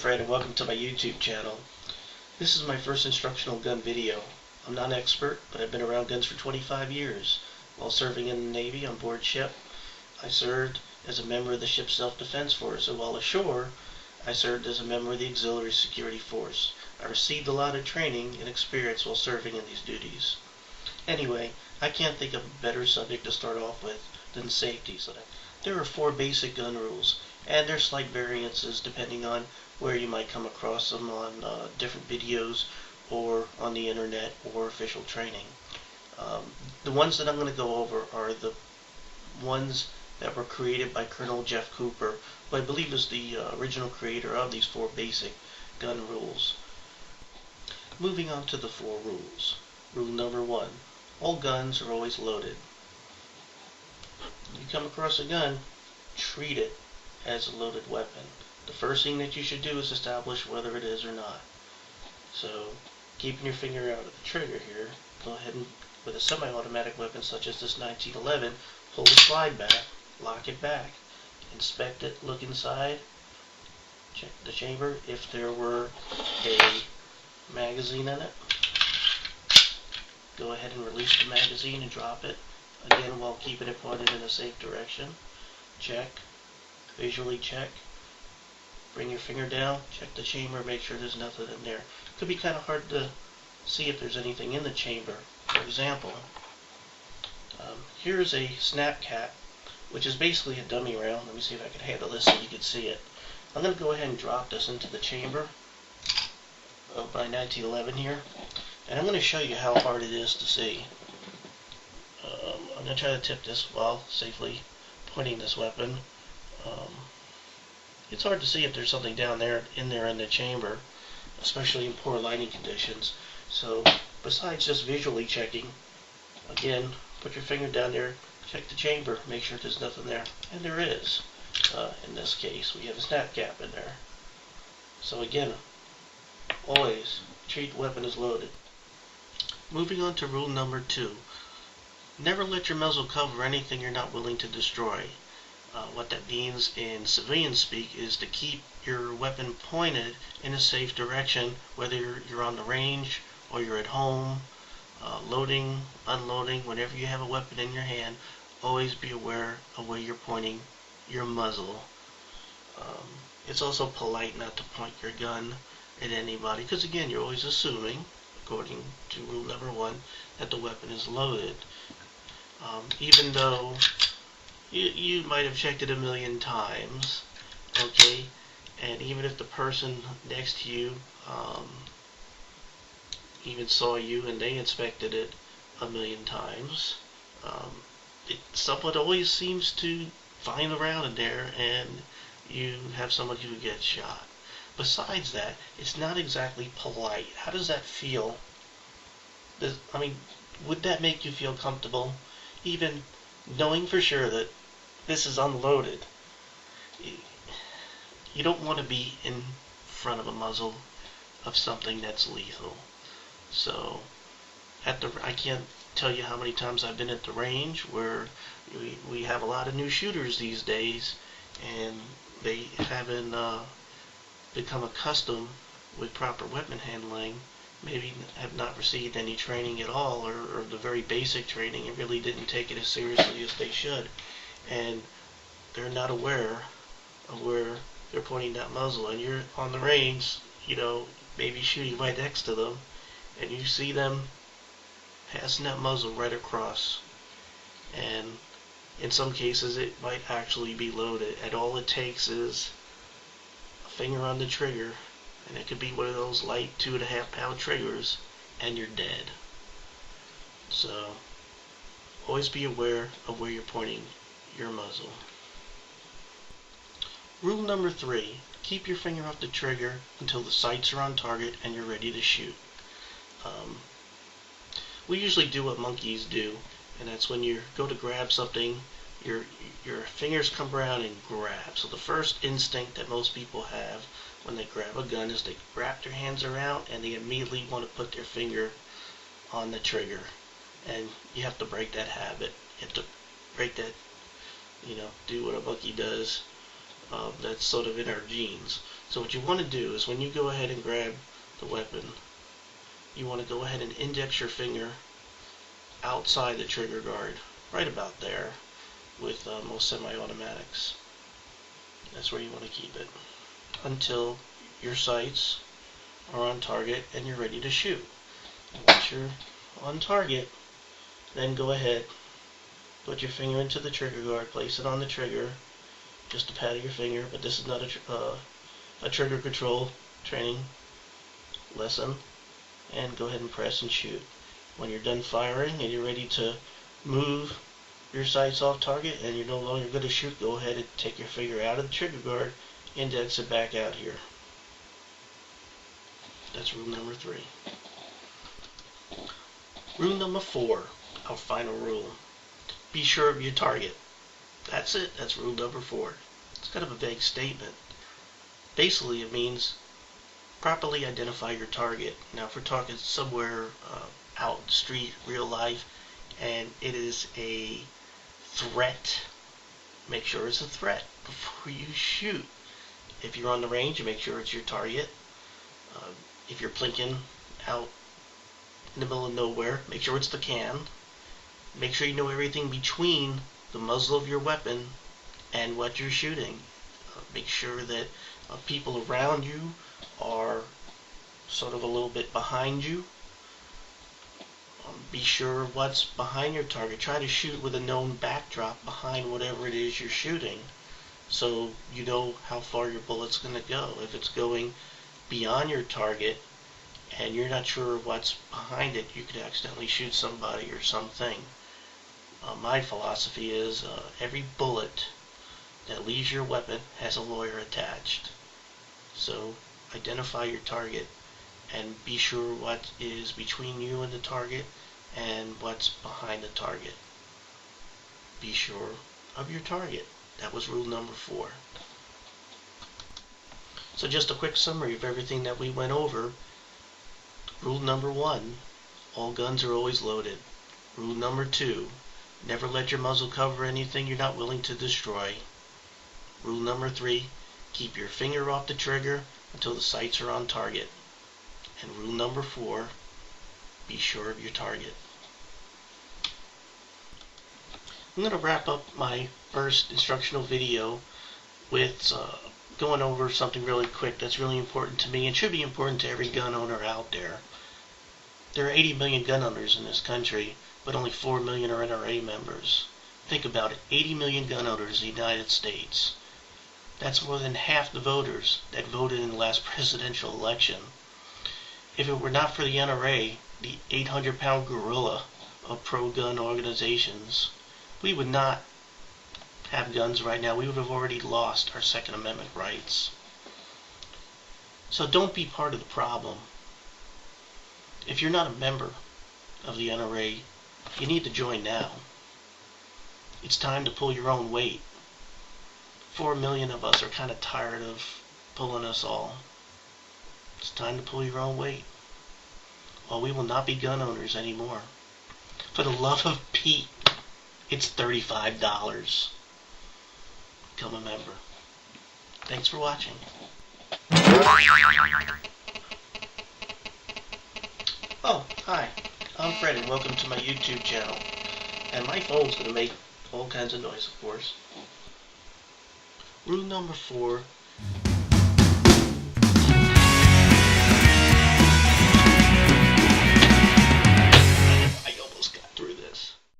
Fred and welcome to my YouTube channel. This is my first instructional gun video. I'm not an expert, but I've been around guns for 25 years. While serving in the Navy on board ship, I served as a member of the ship's self-defense force, and while ashore, I served as a member of the auxiliary security force. I received a lot of training and experience while serving in these duties. Anyway, I can't think of a better subject to start off with than safety. So there are 4 basic gun rules, and there's slight variances depending on where you might come across them on different videos or on the internet or official training. The ones that I'm going to go over are the ones that were created by Colonel Jeff Cooper, who I believe is the original creator of these 4 basic gun rules. Moving on to the 4 rules. Rule number 1. All guns are always loaded. When you come across a gun, treat it as a loaded weapon. The first thing that you should do is establish whether it is or not. So, keeping your finger out of the trigger here, go ahead and, with a semi-automatic weapon such as this 1911, pull the slide back, lock it back, inspect it, look inside, check the chamber. If there were a magazine in it, go ahead and release the magazine and drop it, again while keeping it pointed in a safe direction. Check, visually check, bring your finger down, check the chamber, make sure there's nothing in there. It could be kind of hard to see if there's anything in the chamber. For example, here's a snap cap, which is basically a dummy round. Let me see if I can handle this so you can see it. I'm going to go ahead and drop this into the chamber of my 1911 here, and I'm going to show you how hard it is to see. I'm going to try to tip this while safely pointing this weapon. It's hard to see if there's something down there in the chamber, especially in poor lighting conditions. So besides just visually checking, again, put your finger down there, check the chamber, make sure there's nothing there. And there is. In this case, we have a snap cap in there. So again, always treat the weapon as loaded. Moving on to rule number 2. Never let your muzzle cover anything you're not willing to destroy. What that means in civilian speak is to keep your weapon pointed in a safe direction, whether you're on the range or you're at home, loading, unloading. Whenever you have a weapon in your hand, always be aware of where you're pointing your muzzle. It's also polite not to point your gun at anybody, because again, you're always assuming, according to rule number 1, that the weapon is loaded. Even though you might have checked it a million times, okay, and even if the person next to you even saw you and they inspected it a million times, someone always seems to find the round in there and you have somebody who gets shot. Besides that, it's not exactly polite. How does that feel? I mean, would that make you feel comfortable? Even knowing for sure that this is unloaded. You don't want to be in front of a muzzle of something that's lethal. So, I can't tell you how many times I've been at the range where we have a lot of new shooters these days, and they haven't become accustomed with proper weapon handling, maybe have not received any training at all, or the very basic training, and really didn't take it as seriously as they should, and they're not aware of where they're pointing that muzzle, and you're on the range, maybe shooting right next to them, and you see them passing that muzzle right across, and in some cases it might actually be loaded, and all it takes is a finger on the trigger, and it could be one of those light 2.5 pound triggers, and you're dead. So always be aware of where you're pointing your muzzle. Rule number 3. Keep your finger off the trigger until the sights are on target and you're ready to shoot. We usually do what monkeys do, and that's when you go to grab something, your fingers come around and grab. So the first instinct that most people have when they grab a gun is they wrap their hands around and they immediately want to put their finger on the trigger. And you have to break that habit. You have to break that, do what a monkey does. That's sort of in our genes. So what you want to do is when you go ahead and grab the weapon, you want to go ahead and index your finger outside the trigger guard, right about there, with most semi-automatics. That's where you want to keep it until your sights are on target and you're ready to shoot. Once you're on target, then go ahead, put your finger into the trigger guard, place it on the trigger, just a pat of your finger, but this is not a trigger control training lesson, and go ahead and press and shoot. When you're done firing and you're ready to move your sights off target and you're no longer going to shoot, go ahead and take your finger out of the trigger guard, index it back out here. That's rule number 3. Rule number 4, our final rule. Be sure of your target. That's it. That's rule number 4. It's kind of a vague statement. Basically, it means properly identify your target. Now, if we're talking somewhere out in the street, real life, and it is a threat, make sure it's a threat before you shoot. If you're on the range, make sure it's your target. If you're plinking out in the middle of nowhere, make sure it's the can. Make sure you know everything between the muzzle of your weapon and what you're shooting. Make sure that people around you are sort of a little bit behind you. Be sure what's behind your target. Try to shoot with a known backdrop behind whatever it is you're shooting, so you know how far your bullet's going to go. If it's going beyond your target and you're not sure what's behind it, you could accidentally shoot somebody or something. My philosophy is every bullet that leaves your weapon has a lawyer attached. So identify your target and be sure what is between you and the target and what's behind the target. Be sure of your target. That was rule number 4. So just a quick summary of everything that we went over. Rule number 1, all guns are always loaded. Rule number 2, never let your muzzle cover anything you're not willing to destroy. Rule number 3, keep your finger off the trigger until the sights are on target. And rule number 4, be sure of your target. I'm going to wrap up my first instructional video with going over something really quick that's really important to me and should be important to every gun owner out there. There are 80 million gun owners in this country, but only 4 million are NRA members. Think about it, 80 million gun owners in the United States. That's more than half the voters that voted in the last presidential election. If it were not for the NRA, the 800-pound gorilla of pro-gun organizations, we would not have guns right now. We would have already lost our Second Amendment rights. So don't be part of the problem. If you're not a member of the NRA, you need to join now. It's time to pull your own weight. 4 million of us are kind of tired of pulling us all. It's time to pull your own weight. Well, we will not be gun owners anymore. For the love of Pete, it's $35. Become a member. Thanks for watching. Oh, hi. I'm Fred and welcome to my YouTube channel. And my phone's going to make all kinds of noise, of course. Rule number 4.